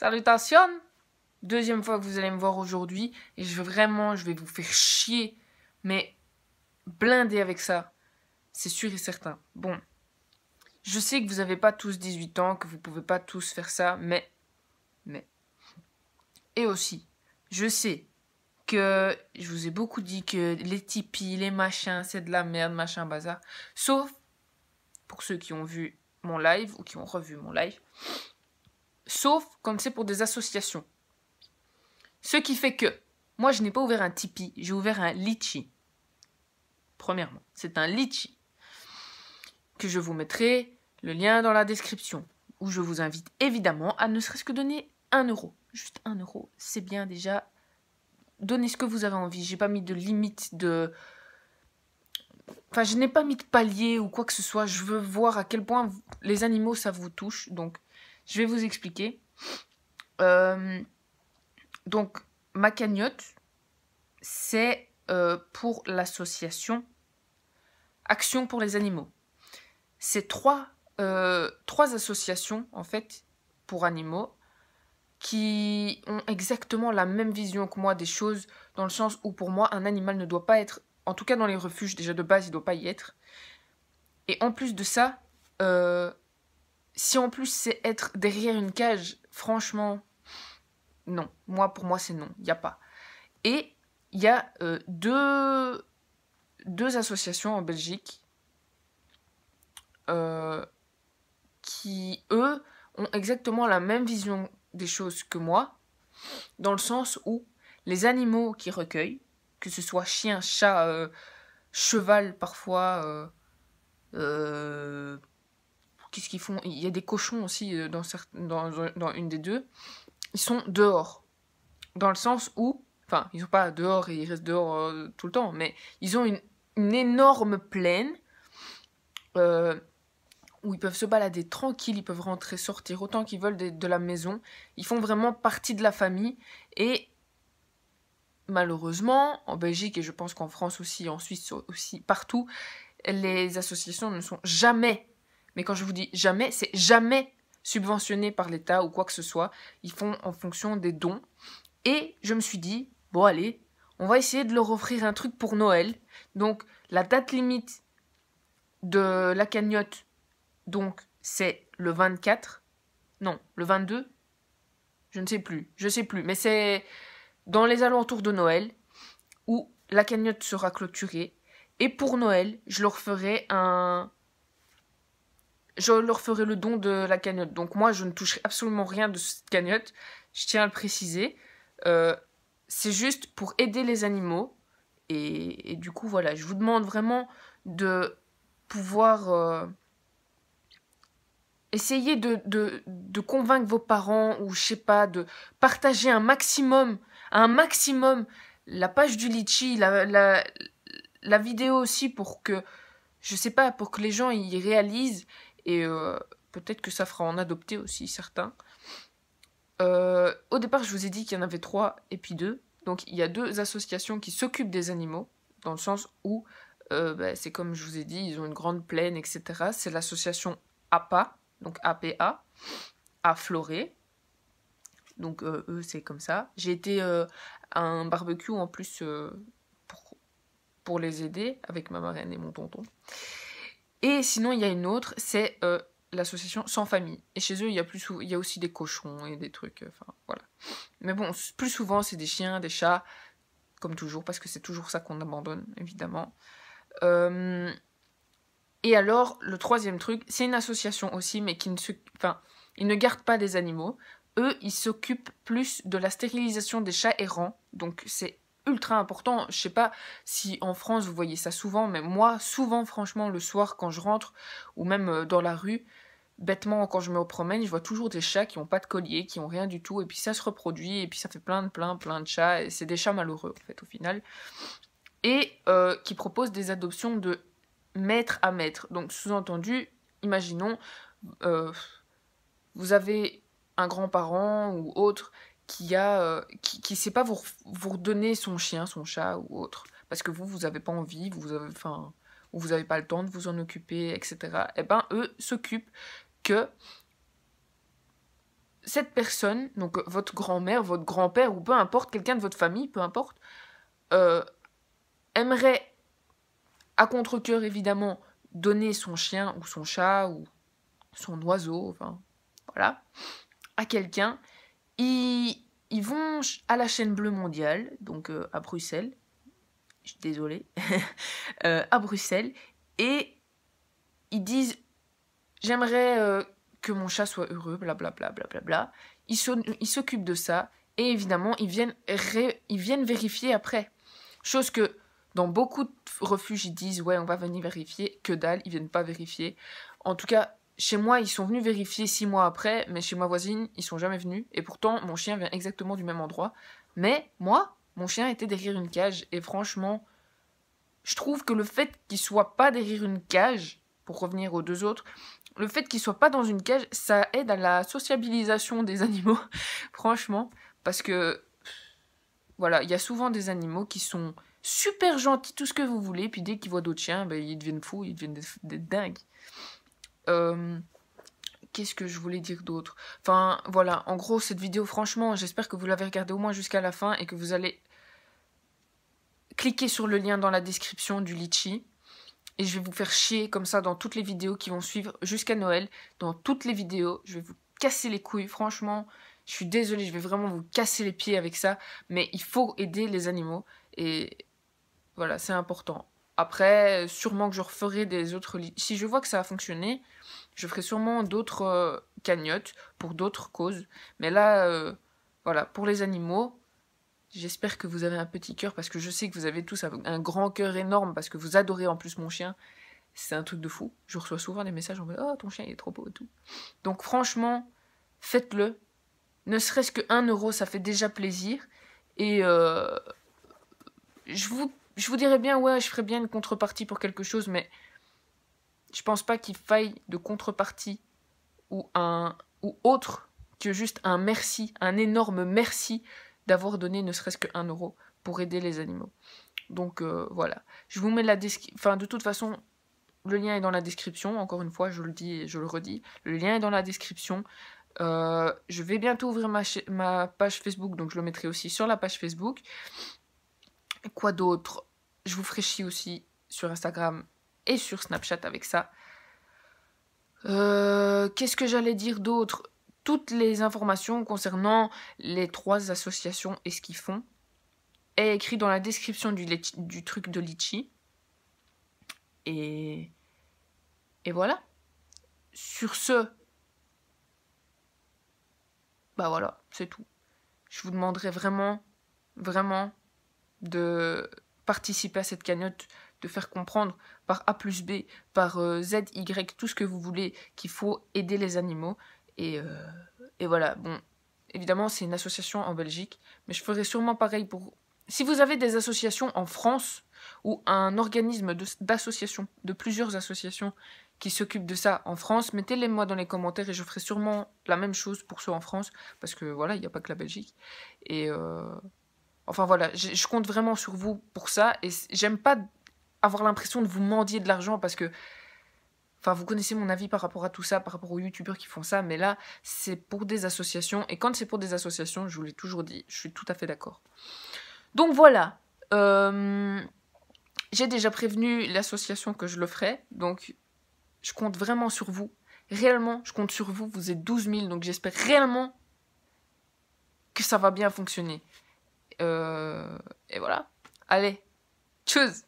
Salutations! Deuxième fois que vous allez me voir aujourd'hui et je vais vous faire chier, mais blinder avec ça, c'est sûr et certain. Bon, je sais que vous n'avez pas tous 18 ans, que vous ne pouvez pas tous faire ça, mais... Et aussi, je sais que je vous ai beaucoup dit que les Tipeee, les machins, c'est de la merde, machin, bazar. Sauf pour ceux qui ont vu mon live ou qui ont revu mon live. Sauf comme c'est pour des associations. Ce qui fait que, moi je n'ai pas ouvert un Tipeee, j'ai ouvert un Litchi. Premièrement, c'est un Litchi. Que je vous mettrai le lien dans la description. Où je vous invite évidemment à ne serait-ce que donner 1 euro. Juste 1 euro, c'est bien déjà. Donnez ce que vous avez envie. J'ai pas mis de limite de... Enfin, je n'ai pas mis de palier ou quoi que ce soit. Je veux voir à quel point les animaux, ça vous touche. Donc, je vais vous expliquer. Donc, ma cagnotte, c'est pour l'association Action pour les animaux. C'est trois associations, en fait, pour animaux, qui ont exactement la même vision que moi des choses, dans le sens où, pour moi, un animal ne doit pas être... En tout cas, dans les refuges, déjà de base, il ne doit pas y être. Et en plus de ça, si en plus c'est être derrière une cage, franchement, non. Pour moi, c'est non. Il n'y a pas. Et il y a deux associations en Belgique qui, eux, ont exactement la même vision des choses que moi, dans le sens où les animaux qu'ils recueillent, que ce soit chien, chat, cheval parfois, qu'est-ce qu'ils font? Il y a des cochons aussi dans une des deux. Ils sont dehors. Dans le sens où, enfin, ils sont pas dehors et ils restent dehors tout le temps, mais ils ont une énorme plaine où ils peuvent se balader tranquille, ils peuvent rentrer, sortir autant qu'ils veulent de la maison. Ils font vraiment partie de la famille. Et malheureusement, en Belgique, et je pense qu'en France aussi, en Suisse aussi, partout, les associations ne sont jamais, mais quand je vous dis jamais, c'est jamais subventionnées par l'État ou quoi que ce soit. Ils font en fonction des dons. Et je me suis dit, bon allez, on va essayer de leur offrir un truc pour Noël. Donc, la date limite de la cagnotte, donc, c'est le 24. Non, le 22. Je sais plus. Mais c'est dans les alentours de Noël où la cagnotte sera clôturée. Et pour Noël, je leur ferai le don de la cagnotte. Donc moi, je ne toucherai absolument rien de cette cagnotte. Je tiens à le préciser. C'est juste pour aider les animaux. Et du coup, voilà, je vous demande vraiment de pouvoir... essayez de convaincre vos parents ou je sais pas, de partager un maximum la page du Litchi, la vidéo aussi pour que, je sais pas, pour que les gens y réalisent et peut-être que ça fera en adopter aussi certains. Au départ, je vous ai dit qu'il y en avait 3 et puis 2. Donc il y a 2 associations qui s'occupent des animaux, dans le sens où, c'est comme je vous ai dit, ils ont une grande plaine, etc. C'est l'association APA. Donc APA, à Floré. Donc eux, c'est comme ça. J'ai été à un barbecue en plus pour les aider avec ma marraine et mon tonton. Et sinon, il y a une autre, c'est l'association Sans Famille. Et chez eux, il y a aussi des cochons et des trucs. Enfin, voilà. Mais bon, plus souvent, c'est des chiens, des chats, comme toujours, parce que c'est toujours ça qu'on abandonne, évidemment. Et alors, le troisième truc, c'est une association aussi, mais ils ne gardent pas des animaux. Eux, ils s'occupent plus de la stérilisation des chats errants. Donc, c'est ultra important. Je sais pas si en France, vous voyez ça souvent, mais moi, souvent, franchement, le soir, quand je rentre, ou même dans la rue, bêtement, quand je me promène, je vois toujours des chats qui n'ont pas de collier, qui n'ont rien du tout, et puis ça se reproduit, et puis ça fait plein de chats, et c'est des chats malheureux, en fait, au final. Et qui proposent des adoptions de maître à maître. Donc, sous-entendu, imaginons, vous avez un grand-parent ou autre qui sait pas vous redonner son chien, son chat ou autre, parce que vous avez pas envie, ou vous avez pas le temps de vous en occuper, etc. Et ben, eux s'occupent que cette personne, donc votre grand-mère, votre grand-père, ou peu importe, quelqu'un de votre famille, peu importe, aimerait, à contre-cœur évidemment, donner son chien ou son chat ou son oiseau, enfin voilà, à quelqu'un, ils vont à la chaîne bleue mondiale, donc à Bruxelles, je suis désolée, à Bruxelles, et ils disent j'aimerais que mon chat soit heureux, blablabla, blablabla. Ils s'occupent de ça, et évidemment, ils viennent vérifier après. Chose que dans beaucoup de refuges, ils disent ouais, on va venir vérifier, que dalle, ils viennent pas vérifier. En tout cas, chez moi, ils sont venus vérifier 6 mois après, mais chez ma voisine, ils sont jamais venus, et pourtant, mon chien vient exactement du même endroit. Mais moi, mon chien était derrière une cage, et franchement, je trouve que le fait qu'il soit pas derrière une cage, pour revenir aux deux autres, le fait qu'il soit pas dans une cage, ça aide à la sociabilisation des animaux, franchement, parce que voilà, il y a souvent des animaux qui sont super gentils, tout ce que vous voulez, puis dès qu'ils voient d'autres chiens, ben, ils deviennent fous, ils deviennent des dingues. Qu'est-ce que je voulais dire d'autre? Enfin, voilà, en gros, cette vidéo, franchement, j'espère que vous l'avez regardée au moins jusqu'à la fin et que vous allez cliquer sur le lien dans la description du litchi. Et je vais vous faire chier comme ça dans toutes les vidéos qui vont suivre jusqu'à Noël. Dans toutes les vidéos, je vais vous casser les couilles. Franchement, je suis désolée, je vais vraiment vous casser les pieds avec ça. Mais il faut aider les animaux. Et voilà, c'est important. Après, sûrement que je referai des autres... Si je vois que ça a fonctionné, je ferai sûrement d'autres cagnottes pour d'autres causes. Mais là, voilà, pour les animaux... J'espère que vous avez un petit cœur parce que je sais que vous avez tous un grand cœur énorme parce que vous adorez en plus mon chien. C'est un truc de fou. Je reçois souvent des messages en mode « Oh, ton chien il est trop beau et tout ». Donc franchement, faites-le. Ne serait-ce que 1 euro, ça fait déjà plaisir. Et je vous dirais bien, ouais, je ferais bien une contrepartie pour quelque chose, mais je pense pas qu'il faille de contrepartie ou autre que juste un merci, un énorme merci d'avoir donné ne serait-ce que 1 euro pour aider les animaux. Donc voilà. Je vous mets la description. Enfin, de toute façon, le lien est dans la description. Encore une fois, je le dis et je le redis. Le lien est dans la description. Je vais bientôt ouvrir ma page Facebook, donc je le mettrai aussi sur la page Facebook. Quoi d'autre? Je vous ferai chier aussi sur Instagram et sur Snapchat avec ça. Qu'est-ce que j'allais dire d'autre? Toutes les informations concernant les 3 associations et ce qu'ils font est écrit dans la description du truc de litchi. Et voilà. Sur ce, bah voilà, c'est tout. Je vous demanderai vraiment, vraiment de participer à cette cagnotte, de faire comprendre par A plus B, par Z, Y, tout ce que vous voulez, qu'il faut aider les animaux. Et voilà, bon, évidemment, c'est une association en Belgique, mais je ferai sûrement pareil pour... Si vous avez des associations en France, ou un organisme d'association, de plusieurs associations qui s'occupent de ça en France, mettez-les moi dans les commentaires et je ferai sûrement la même chose pour ceux en France, parce que voilà, il n'y a pas que la Belgique. Et enfin voilà, je compte vraiment sur vous pour ça, et j'aime pas avoir l'impression de vous mendier de l'argent, parce que enfin, vous connaissez mon avis par rapport à tout ça, par rapport aux youtubeurs qui font ça, mais là, c'est pour des associations. Et quand c'est pour des associations, je vous l'ai toujours dit, je suis tout à fait d'accord. Donc voilà. J'ai déjà prévenu l'association que je le ferai. Donc, je compte vraiment sur vous. Réellement, je compte sur vous. Vous êtes 12 000, donc j'espère réellement que ça va bien fonctionner. Et voilà. Allez, tchuss!